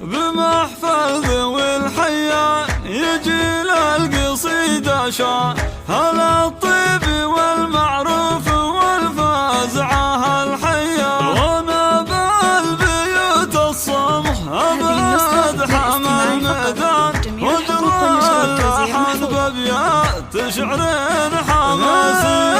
بمحفل ذوي الحيان يجي للقصيدة شان، هل الطيب والمعروف والفازعة الحية، وانا بالبيوت الصمح ابعد حمى الميدان، ودرى اللحن بابيات شعر حماسي.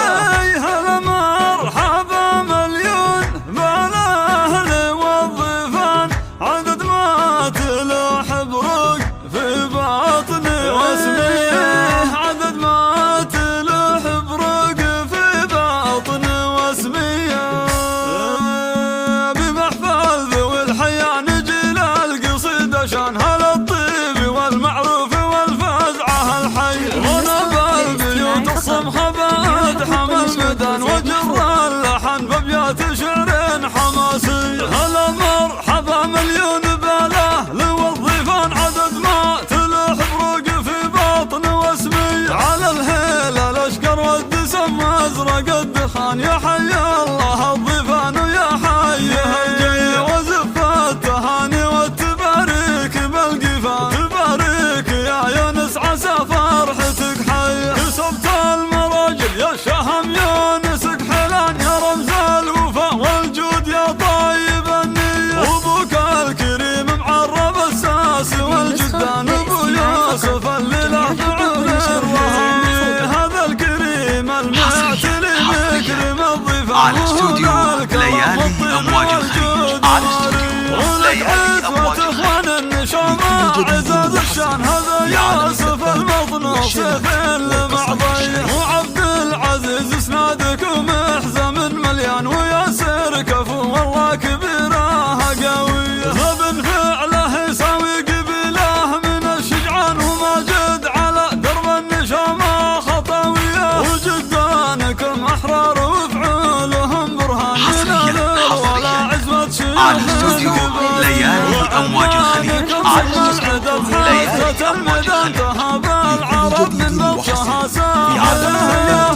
هلا مرحبا مليون بالاهل والضيفان، عدد ما تلوح بروق في باطني واسمي، عدد ما تلوح بروق في باطني واسمي. بمحفل ذوي الحيان نجي للقصيدة شان، هلا الطيب والمعروف والفزعة الحي، وانا بالبيوت الصمحة بعد حمى الميدان، وجر اللحن بابيات شعر حماسي. هلا مرحبا مليون بالاهل والضيفان، عدد ما تلوح بروق في باطن واسمي، على الهيل الاشقر والدسم ازرق الدخان، يا حي الله الضيفان ويا حي الجي، وزف التهاني والتباريك بالقفان، تباريك يا يونس عسى فرحتك حي، كسبت المراجل يا شهم يونسك حلان، يا رمز الوفا والجود يا طيب النية، وابوك الكريم معرب الساس والجدان، ابو يوسف اللي له بعون الرهاني، هذا الكريم المعتلي مكرم الضيفان، على استوديو ليالي امواج الخليج، على استوديو ليالي امواج اخوان النشامة عزاز الشان، هذا يوسف المطنوب سيف المعضي، وعبد العزيز اسنادك ومحزم مليان، وياسر كفو والله كبيره قويه، غبن فعله يساوي قبيله من الشجعان، وماجد على درب النشامة خطاويه، وجدانكم احرار وفعولهم برهان، من ولا عزوة شيوخ على استوديو ليالي امواج الخليج، على استوديو ليالي امواج الخليج. العرب من بطشها ساحل،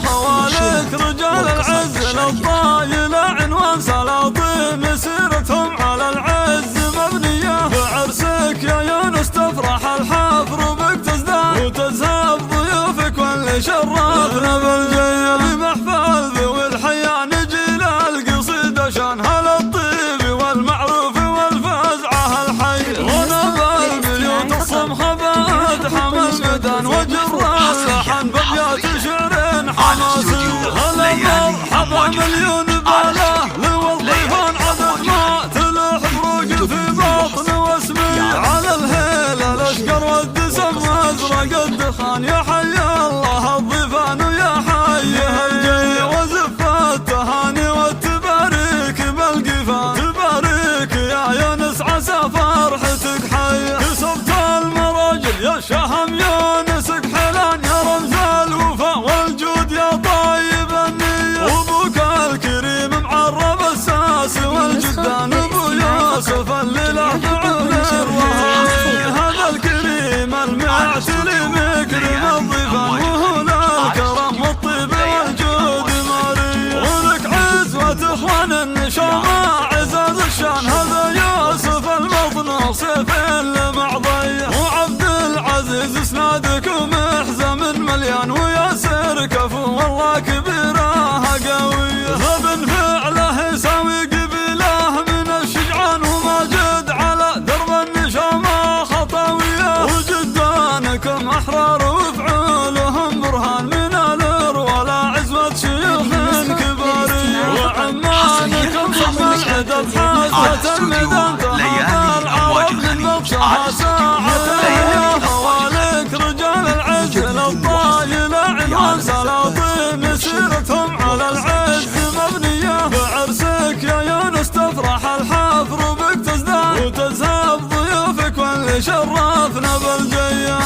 خوالك رجال العز للطايل عنوان، سلاطين مسيرتهم على العز مبنية، بعرسك يا يونس تفرح الحفر وبك تزدان، وتزهب ضيوفك واللي شرفنا بالجية. بمحفل ذوي الحيان نجي للقصيدة شان، هلا الطيب والمعروف والفزعة الحي، وانا بالبيوت الصمحة بعد حمى الميدان، وجر اللحن بابيات شعر حماسي. هلا مرحبا مليون بالاهل والضيفان، عدد ما تلوح بروق في باطن واسمي، على الهيل الاشقر والدسم ازرق الدخان، يا حي الله الضيفان ويا حي الجي، وزف التهاني والتباريك بالقفان، تباريك يا يونس عسى فرحتك حي، كسبت المراجل يا شهم يونسك حلان، يا رمز الوفا والجود يا طيب النية، وابوك الكريم معرب الساس والجدان، ابو يوسف اللي له بعون الرهاني، هذا الكريم المعتلي مكرم الضيفان، وهو الكرم والطيب والجود ماري، ولك عزوة اخوان النشامة عزاز الشان، هذا يوسف المطنوب سيف المعضي، وعبد العزيز اسنادك ومحزم مليان، وياسر كفو والله كبيره قويه، غبن فعله يساوي قبيله من الشجعان، وماجد على درب النشامة خطاويه، وجدانكم احرار وفعولهم برهان، من ولا عزوة شيوخ كباري، وعمانكم صم العدد حاسة الميدان، تهاب العرب من بطشها ساعة، خوالك رجال العز للطايل عنوان، سلاطين مسيرتهم على العز مبنية، بعرسك يا يونس تفرح الحفر وبك تزدان، وتزهب ضيوفك واللي شرف